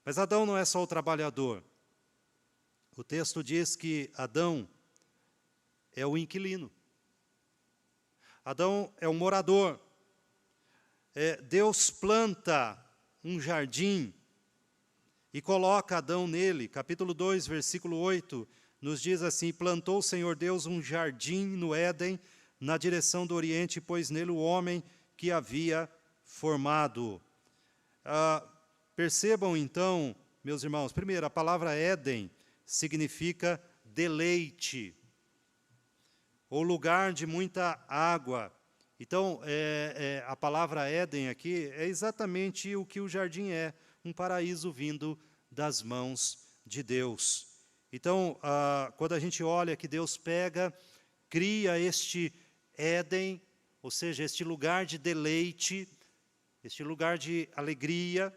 Mas Adão não é só o trabalhador. O texto diz que Adão é o inquilino. Adão é o morador. Deus planta um jardim e coloca Adão nele. Capítulo 2, versículo 8, nos diz assim: plantou o Senhor Deus um jardim no Éden, na direção do Oriente, e pôs nele o homem que havia formado. Percebam então, meus irmãos, primeiro, a palavra Éden significa deleite, ou lugar de muita água. Então, a palavra Éden aqui é exatamente o que o jardim é, um paraíso vindo das mãos de Deus. Então, quando a gente olha que Deus pega, cria este Éden, ou seja, este lugar de deleite, este lugar de alegria,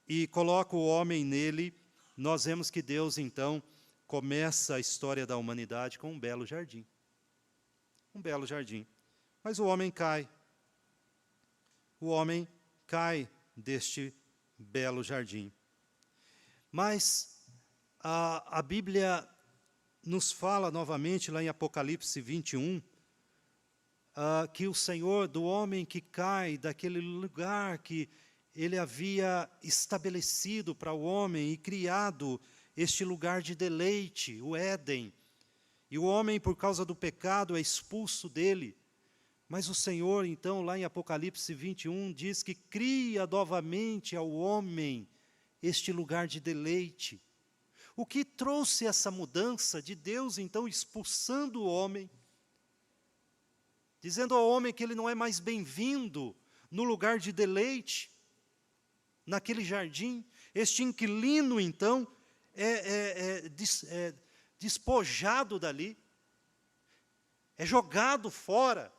e coloca o homem nele, nós vemos que Deus, então, começa a história da humanidade com um belo jardim. Um belo jardim. Mas o homem cai. O homem cai deste belo jardim. Mas a Bíblia nos fala novamente, lá em Apocalipse 21, que o Senhor, do homem que cai daquele lugar que Ele havia estabelecido para o homem e criado este lugar de deleite, o Éden. E o homem, por causa do pecado, é expulso dele. Mas o Senhor, então, lá em Apocalipse 21, diz que cria novamente ao homem este lugar de deleite. O que trouxe essa mudança de Deus, então, expulsando o homem, dizendo ao homem que ele não é mais bem-vindo no lugar de deleite, naquele jardim. Este inquilino, então, é despojado dali, é jogado fora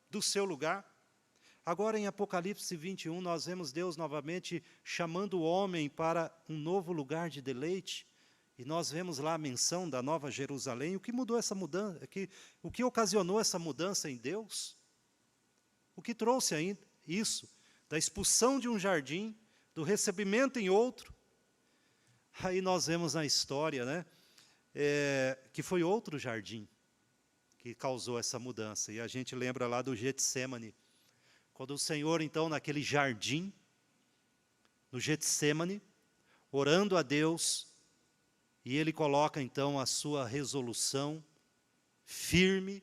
do seu lugar. Agora, em Apocalipse 21, nós vemos Deus novamente chamando o homem para um novo lugar de deleite, e nós vemos lá a menção da Nova Jerusalém. O que mudou essa mudança? O que ocasionou essa mudança em Deus? O que trouxe ainda isso? Da expulsão de um jardim, do recebimento em outro. Aí nós vemos na história, né, que foi outro jardim que causou essa mudança. E a gente lembra lá do Getsêmani, quando o Senhor, então, naquele jardim, no Getsêmani, orando a Deus, e Ele coloca, então, a sua resolução firme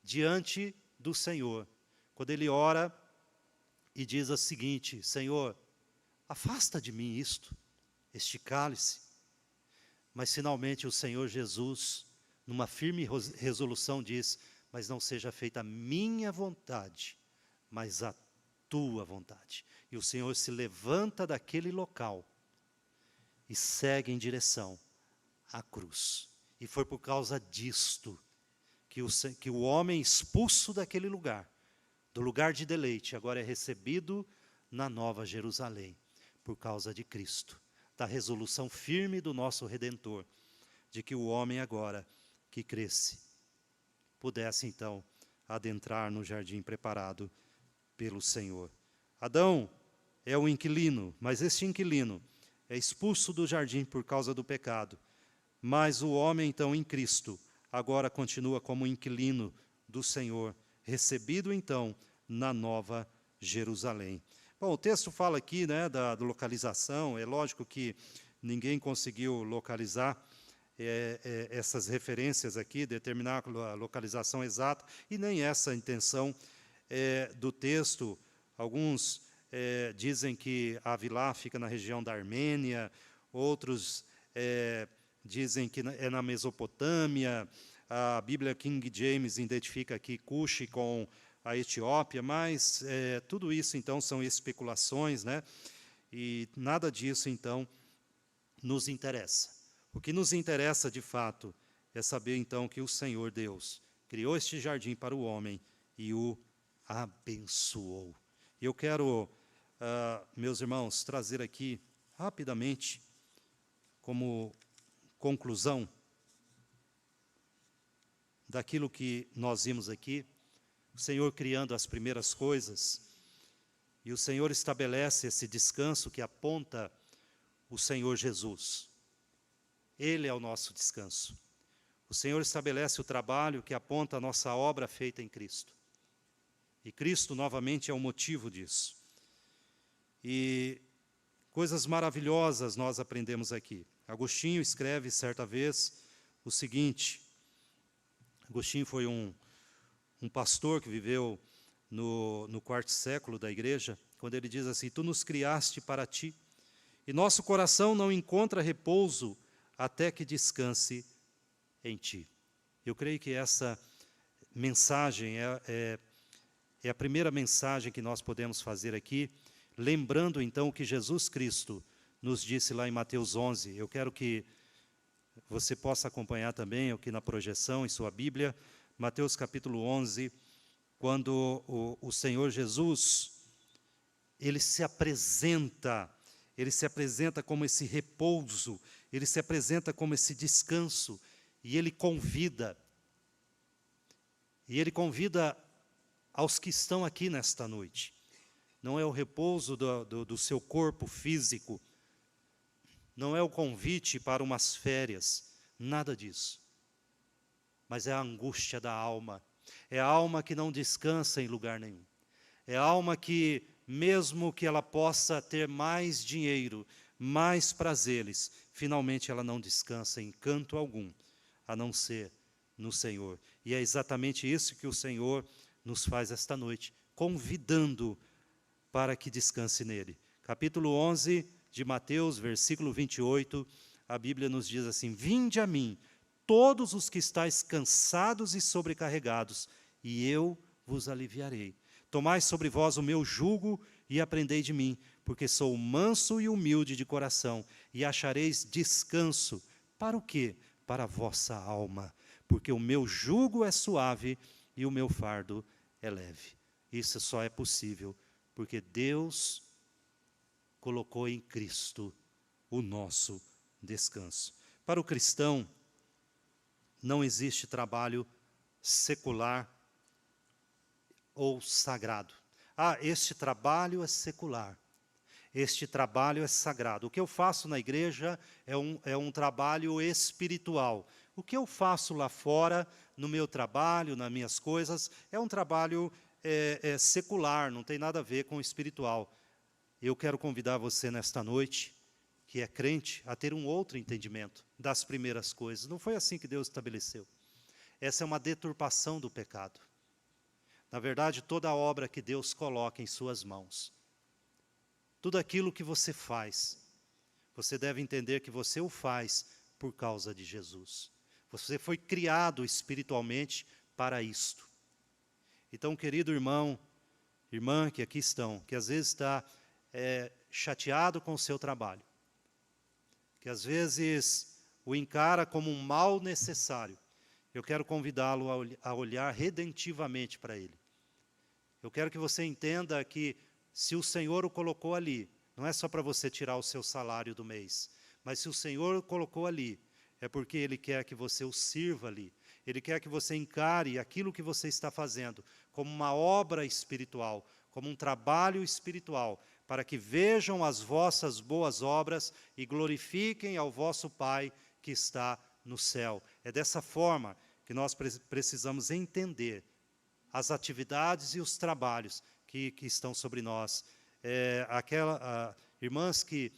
diante do Senhor. Quando Ele ora e diz o seguinte: Senhor, afasta de mim este cálice. Mas finalmente o Senhor Jesus, numa firme resolução, diz: mas não seja feita a minha vontade, mas a tua vontade. E o Senhor se levanta daquele local e segue em direção à cruz. E foi por causa disto que o homem expulso daquele lugar, do lugar de deleite, agora é recebido na Nova Jerusalém, por causa de Cristo, da resolução firme do nosso Redentor, de que o homem agora, que cresce, pudesse então adentrar no jardim preparado pelo Senhor. Adão é o inquilino, mas este inquilino é expulso do jardim por causa do pecado. Mas o homem, então, em Cristo, agora continua como inquilino do Senhor, recebido então na Nova Jerusalém. Bom, o texto fala aqui, né, da localização. É lógico que ninguém conseguiu localizar essas referências aqui, determinar a localização exata, e nem essa a intenção do texto. Alguns dizem que Avilá fica na região da Armênia, outros dizem que é na Mesopotâmia. A Bíblia King James identifica aqui Cuxi com a Etiópia, mas tudo isso, então, são especulações, né? E nada disso, então, nos interessa. O que nos interessa, de fato, é saber, então, que o Senhor Deus criou este jardim para o homem e o abençoou. E eu quero, meus irmãos, trazer aqui, rapidamente, como conclusão daquilo que nós vimos aqui, o Senhor criando as primeiras coisas, e o Senhor estabelece esse descanso que aponta o Senhor Jesus. Ele é o nosso descanso. O Senhor estabelece o trabalho que aponta a nossa obra feita em Cristo. E Cristo, novamente, é o motivo disso. E coisas maravilhosas nós aprendemos aqui. Agostinho escreve, certa vez, o seguinte. Agostinho foi um pastor que viveu no quarto século da igreja, quando ele diz assim: tu nos criaste para ti, e nosso coração não encontra repouso até que descanse em ti. Eu creio que essa mensagem é a primeira mensagem que nós podemos fazer aqui, lembrando então o que Jesus Cristo nos disse lá em Mateus 11. Eu quero que você possa acompanhar também aqui na projeção, em sua Bíblia, Mateus capítulo 11, quando o Senhor Jesus, ele se apresenta como esse repouso, ele se apresenta como esse descanso, e ele convida aos que estão aqui nesta noite. Não é o repouso do seu corpo físico, não é o convite para umas férias, nada disso. Mas é a angústia da alma, é a alma que não descansa em lugar nenhum. É a alma que, mesmo que ela possa ter mais dinheiro, mais prazeres, finalmente ela não descansa em canto algum, a não ser no Senhor. E é exatamente isso que o Senhor nos faz esta noite, convidando para que descanse nele. Capítulo 11 de Mateus, versículo 28, a Bíblia nos diz assim: vinde a mim, todos os que estáis cansados e sobrecarregados, e eu vos aliviarei. Tomai sobre vós o meu jugo e aprendei de mim, porque sou manso e humilde de coração, e achareis descanso. Para o quê? Para a vossa alma, porque o meu jugo é suave e o meu fardo é leve. Isso só é possível porque Deus colocou em Cristo o nosso descanso. Para o cristão, não existe trabalho secular ou sagrado. Este trabalho é secular, este trabalho é sagrado. O que eu faço na igreja é um trabalho espiritual. O que eu faço lá fora, no meu trabalho, nas minhas coisas, é um trabalho secular, não tem nada a ver com o espiritual. Eu quero convidar você nesta noite, que é crente, a ter um outro entendimento das primeiras coisas. Não foi assim que Deus estabeleceu. Essa é uma deturpação do pecado. Na verdade, toda a obra que Deus coloca em suas mãos, tudo aquilo que você faz, você deve entender que você o faz por causa de Jesus. Você foi criado espiritualmente para isto. Então, querido irmão, irmã que aqui estão, que às vezes está chateado com o seu trabalho, que às vezes o encara como um mal necessário, eu quero convidá-lo a olhar redentivamente para ele. Eu quero que você entenda que se o Senhor o colocou ali, não é só para você tirar o seu salário do mês, mas se o Senhor o colocou ali, é porque Ele quer que você o sirva ali. Ele quer que você encare aquilo que você está fazendo como uma obra espiritual, como um trabalho espiritual, para que vejam as vossas boas obras e glorifiquem ao vosso Pai que está no céu. É dessa forma que nós precisamos entender as atividades e os trabalhos que estão sobre nós. Irmãs que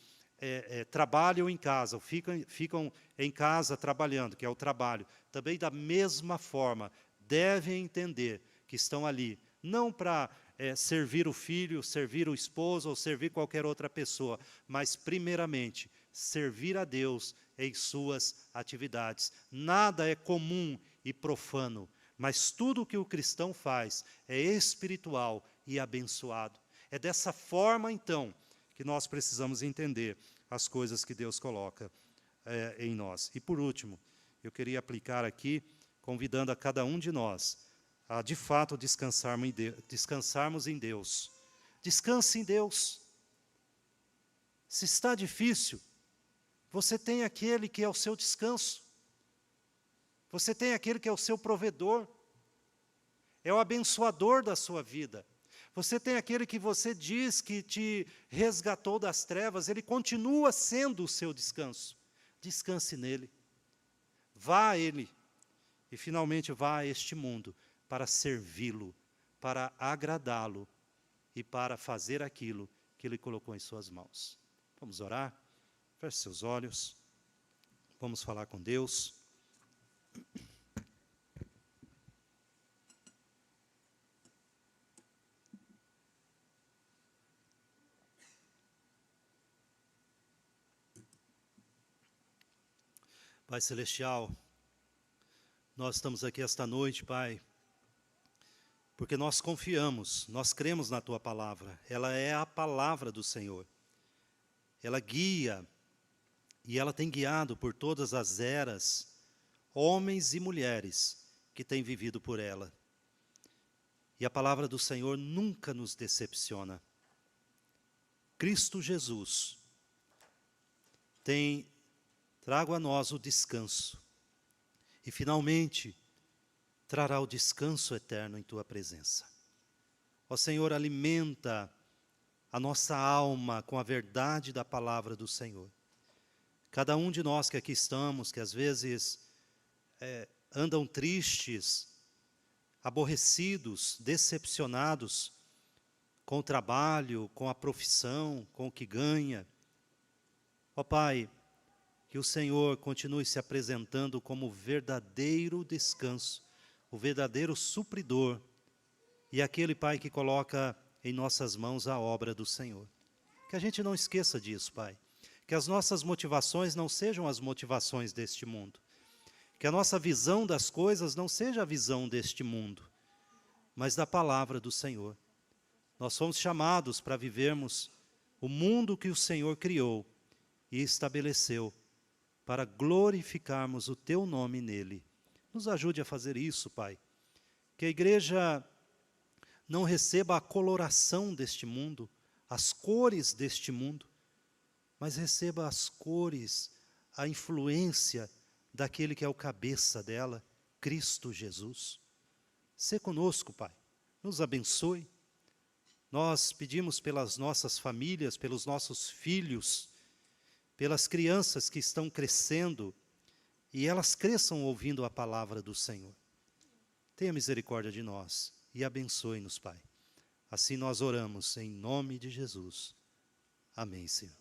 trabalham em casa, ou ficam em casa trabalhando, que é o trabalho, também da mesma forma, devem entender que estão ali, não para servir o filho, servir o esposo ou servir qualquer outra pessoa, mas primeiramente servir a Deus em suas atividades. Nada é comum e profano, mas tudo o que o cristão faz é espiritual e abençoado. É dessa forma, então, que nós precisamos entender as coisas que Deus coloca em nós. E por último, eu queria aplicar aqui, convidando a cada um de nós a, de fato, descansarmos em Deus. Descanse em Deus. Se está difícil, você tem aquele que é o seu descanso. Você tem aquele que é o seu provedor. É o abençoador da sua vida. Você tem aquele que você diz que te resgatou das trevas, ele continua sendo o seu descanso. Descanse nele. Vá a ele. E finalmente vá a este mundo para servi-lo, para agradá-lo e para fazer aquilo que ele colocou em suas mãos. Vamos orar? Feche seus olhos. Vamos falar com Deus. Pai Celestial, nós estamos aqui esta noite, Pai, porque nós confiamos, nós cremos na Tua palavra. Ela é a palavra do Senhor. Ela guia, e ela tem guiado por todas as eras, homens e mulheres que têm vivido por ela. E a palavra do Senhor nunca nos decepciona. Cristo Jesus trago a nós o descanso. E finalmente, trará o descanso eterno em Tua presença. Ó Senhor, alimenta a nossa alma com a verdade da palavra do Senhor. Cada um de nós que aqui estamos, que às vezes andam tristes, aborrecidos, decepcionados com o trabalho, com a profissão, com o que ganha. Ó Pai, que o Senhor continue se apresentando como o verdadeiro descanso, o verdadeiro supridor, e aquele, Pai, que coloca em nossas mãos a obra do Senhor. Que a gente não esqueça disso, Pai. Que as nossas motivações não sejam as motivações deste mundo. Que a nossa visão das coisas não seja a visão deste mundo, mas da palavra do Senhor. Nós fomos chamados para vivermos o mundo que o Senhor criou e estabeleceu, para glorificarmos o Teu nome nele. Nos ajude a fazer isso, Pai. Que a igreja não receba a coloração deste mundo, as cores deste mundo, mas receba as cores, a influência daquele que é o cabeça dela, Cristo Jesus. Sê conosco, Pai. Nos abençoe. Nós pedimos pelas nossas famílias, pelos nossos filhos, pelas crianças que estão crescendo, e elas cresçam ouvindo a palavra do Senhor. Tenha misericórdia de nós e abençoe-nos, Pai. Assim nós oramos em nome de Jesus. Amém, Senhor.